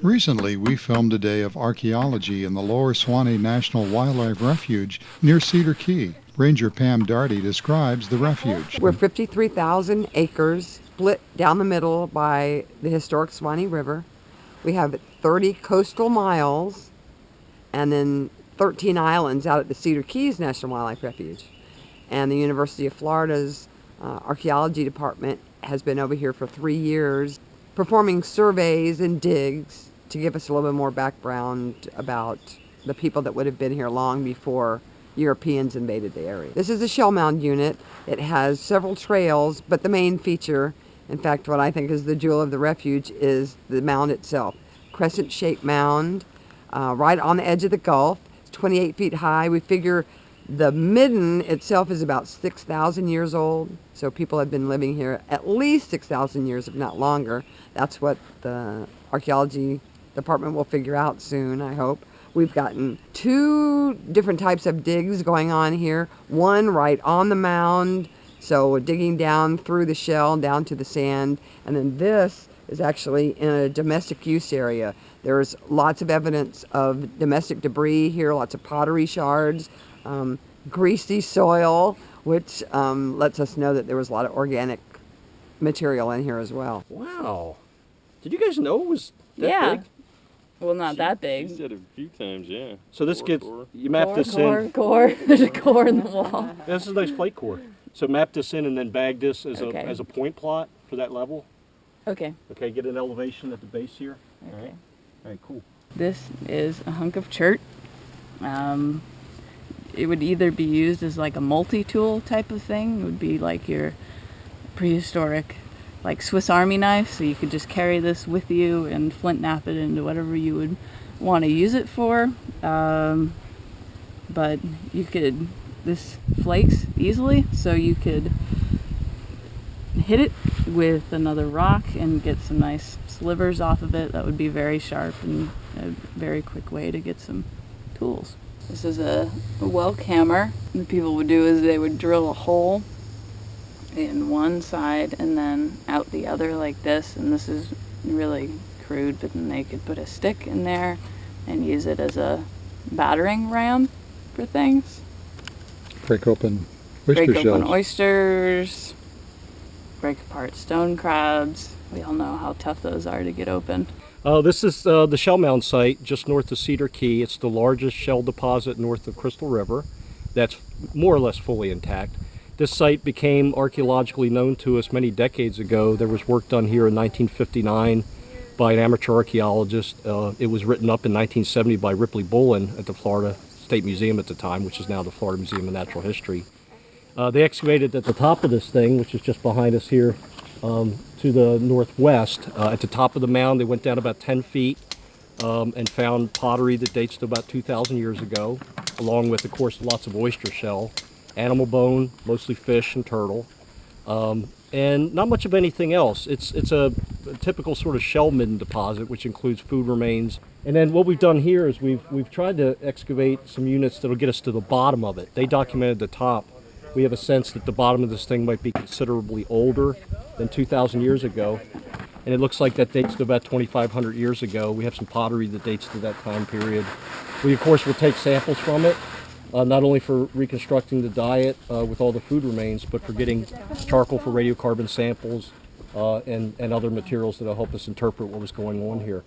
Recently, we filmed a day of archaeology in the Lower Suwannee National Wildlife Refuge near Cedar Key. Ranger Pam Darty describes the refuge. We're 53,000 acres split down the middle by the historic Suwannee River. We have 30 coastal miles and then 13 islands out at the Cedar Keys National Wildlife Refuge. And the University of Florida's Archeology Department has been over here for 3 years performing surveys and digs to give us a little bit more background about the people that would have been here long before Europeans invaded the area. This is a shell mound unit. It has several trails, but the main feature, in fact, what I think is the jewel of the refuge, is the mound itself. Crescent-shaped mound right on the edge of the Gulf. It's 28 feet high. We figure the midden itself is about 6,000 years old, so people have been living here at least 6,000 years, if not longer. That's what the archaeology department will figure out soon, I hope. We've gotten 2 different types of digs going on here. One right on the mound, so we're digging down through the shell, down to the sand. And then this is actually in a domestic use area. There's lots of evidence of domestic debris here, lots of pottery shards, greasy soil, which lets us know that there was a lot of organic material in here as well. Wow. Did you guys know it was that big? Well, not that big. You said it a few times, yeah. So this gets, you map this in. Core. There's a core in the wall. This is a nice plate core. So map this in and then bag this as Okay. a point plot for that level. Okay. Okay, get an elevation at the base here. Okay. All right, cool. This is a hunk of chert. It would either be used as like a multi-tool type of thing. It would be like your prehistoric, like Swiss Army knife, so you could just carry this with you and flint knap it into whatever you would want to use it for. But this flakes easily, so you could hit it with another rock and get some nice slivers off of it. That would be very sharp and a very quick way to get some tools. This is a Welk hammer. What people would do is they would drill a hole in one side and then out the other like this, and this is really crude, but then they could put a stick in there and use it as a battering ram for things. Break open Oysters, break apart stone crabs. We all know how tough those are to get open. This is the shell mound site just north of Cedar Key. It's the largest shell deposit north of Crystal River that's more or less fully intact. This site became archaeologically known to us many decades ago. There was work done here in 1959 by an amateur archaeologist. It was written up in 1970 by Ripley Bullen at the Florida State Museum at the time, which is now the Florida Museum of Natural History. They excavated at the top of this thing, which is just behind us here, to the northwest. At the top of the mound, they went down about 10 feet and found pottery that dates to about 2,000 years ago, along with, of course, lots of oyster shell, animal bone, mostly fish and turtle, and not much of anything else. It's a typical sort of shell midden deposit, which includes food remains. And then what we've done here is we've tried to excavate some units that'll get us to the bottom of it. They documented the top. We have a sense that the bottom of this thing might be considerably older than 2,000 years ago. And it looks like that dates to about 2,500 years ago. We have some pottery that dates to that time period. We, of course, will take samples from it, not only for reconstructing the diet with all the food remains, but for getting charcoal for radiocarbon samples and other materials that will help us interpret what was going on here.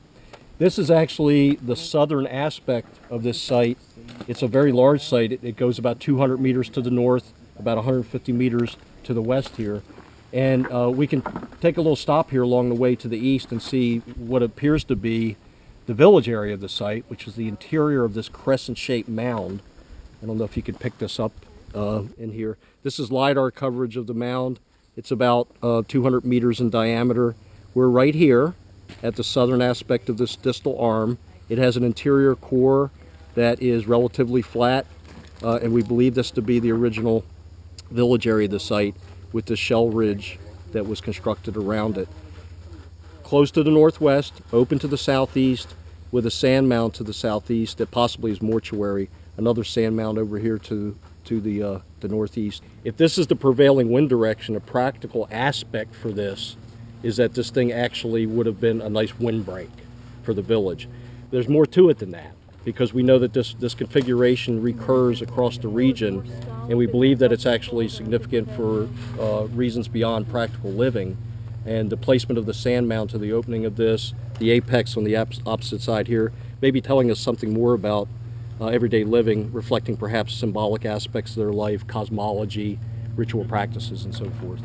This is actually the southern aspect of this site. It's a very large site. It goes about 200 meters to the north, about 150 meters to the west here. And we can take a little stop here along the way to the east and see what appears to be the village area of the site, which is the interior of this crescent-shaped mound. I don't know if you could pick this up in here. This is LiDAR coverage of the mound. It's about 200 meters in diameter. We're right here at the southern aspect of this distal arm. It has an interior core that is relatively flat, and we believe this to be the original village area of the site with the shell ridge that was constructed around it. Close to the northwest, open to the southeast, with a sand mound to the southeast that possibly is mortuary. Another sand mound over here to the northeast. If this is the prevailing wind direction, a practical aspect for this is that this thing actually would have been a nice windbreak. for the village. There's more to it than that, because we know that this configuration recurs across the region, and we believe that it's actually significant for reasons beyond practical living. And the placement of the sand mound to the opening of this, the apex on the opposite side here, may be telling us something more about everyday living, reflecting perhaps symbolic aspects of their life, cosmology, ritual practices, and so forth.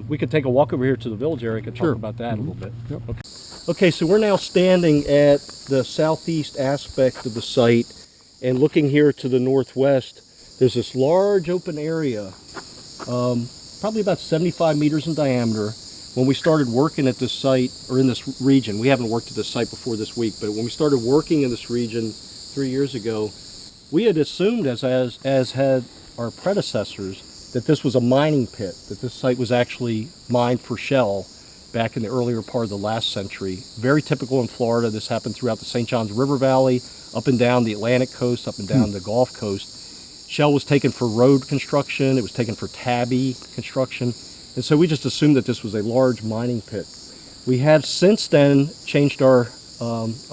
We could take a walk over here to the village area and talk about that a little bit. Yep. Okay, so we're now standing at the southeast aspect of the site, and looking here to the northwest, there's this large open area, probably about 75 meters in diameter. When we started working at this site, or in this region, we haven't worked at this site before this week, but when we started working in this region 3 years ago, we had assumed, as had our predecessors, that this was a mining pit, that this site was actually mined for shell back in the earlier part of the last century. Very typical in Florida. This happened throughout the St. Johns River Valley, up and down the Atlantic coast, up and down the Gulf Coast. Shell was taken for road construction. It was taken for tabby construction. And so we just assumed that this was a large mining pit. We have since then changed our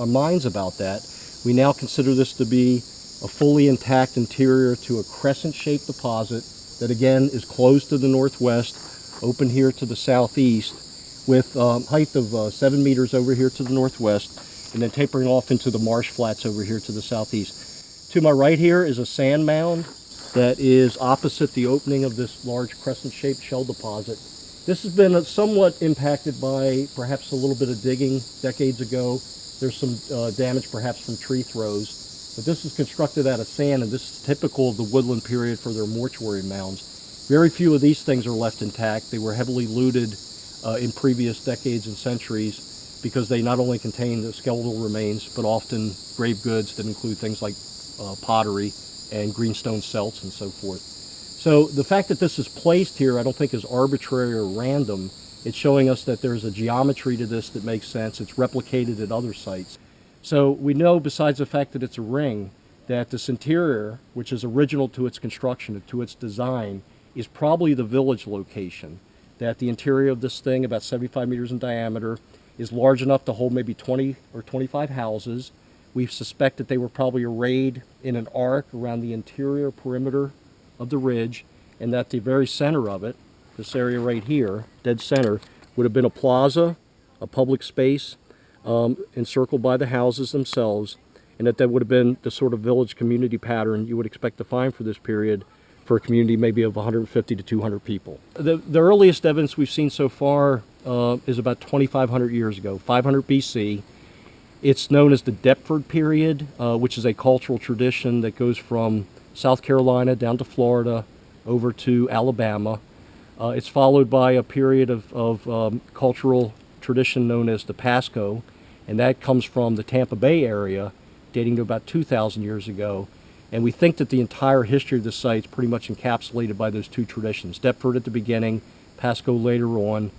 minds about that. We now consider this to be a fully intact interior to a crescent-shaped deposit that again is closed to the northwest, open here to the southeast, with height of 7 meters over here to the northwest, and then tapering off into the marsh flats over here to the southeast. To my right here is a sand mound that is opposite the opening of this large crescent-shaped shell deposit. This has been somewhat impacted by perhaps a little bit of digging decades ago. There's some damage perhaps from tree throws, but this is constructed out of sand, and this is typical of the woodland period for their mortuary mounds. Very few of these things are left intact. They were heavily looted in previous decades and centuries because they not only contain the skeletal remains, but often grave goods that include things like pottery and greenstone celts and so forth. So the fact that this is placed here I don't think is arbitrary or random. It's showing us that there's a geometry to this that makes sense. It's replicated at other sites. So we know, besides the fact that it's a ring, that this interior, which is original to its construction, to its design, is probably the village location. That the interior of this thing, about 75 meters in diameter, is large enough to hold maybe 20 or 25 houses. We suspect that they were probably arrayed in an arc around the interior perimeter of the ridge, and that the very center of it, this area right here, dead center, would have been a plaza, a public space, encircled by the houses themselves, and that would have been the sort of village community pattern you would expect to find for this period for a community maybe of 150 to 200 people. The earliest evidence we've seen so far is about 2,500 years ago, 500 BC. It's known as the Deptford period, which is a cultural tradition that goes from South Carolina down to Florida, over to Alabama. It's followed by a period of cultural tradition known as the Pasco, and that comes from the Tampa Bay area, dating to about 2,000 years ago. And we think that the entire history of the site is pretty much encapsulated by those two traditions. Deptford at the beginning, Pasco later on.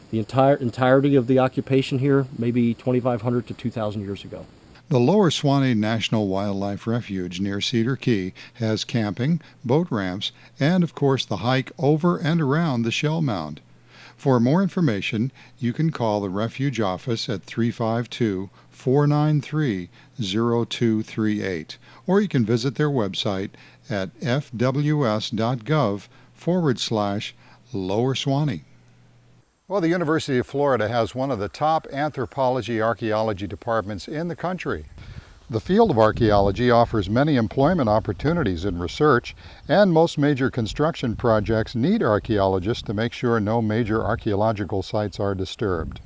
The entirety of the occupation here, maybe 2,500 to 2,000 years ago. The Lower Suwannee National Wildlife Refuge near Cedar Key has camping, boat ramps, and of course the hike over and around the shell mound. For more information, you can call the refuge office at 352-493-0238, or you can visit their website at fws.gov/Lower Suwannee. Well, the University of Florida has one of the top anthropology archaeology departments in the country. The field of archaeology offers many employment opportunities in research, and most major construction projects need archaeologists to make sure no major archaeological sites are disturbed.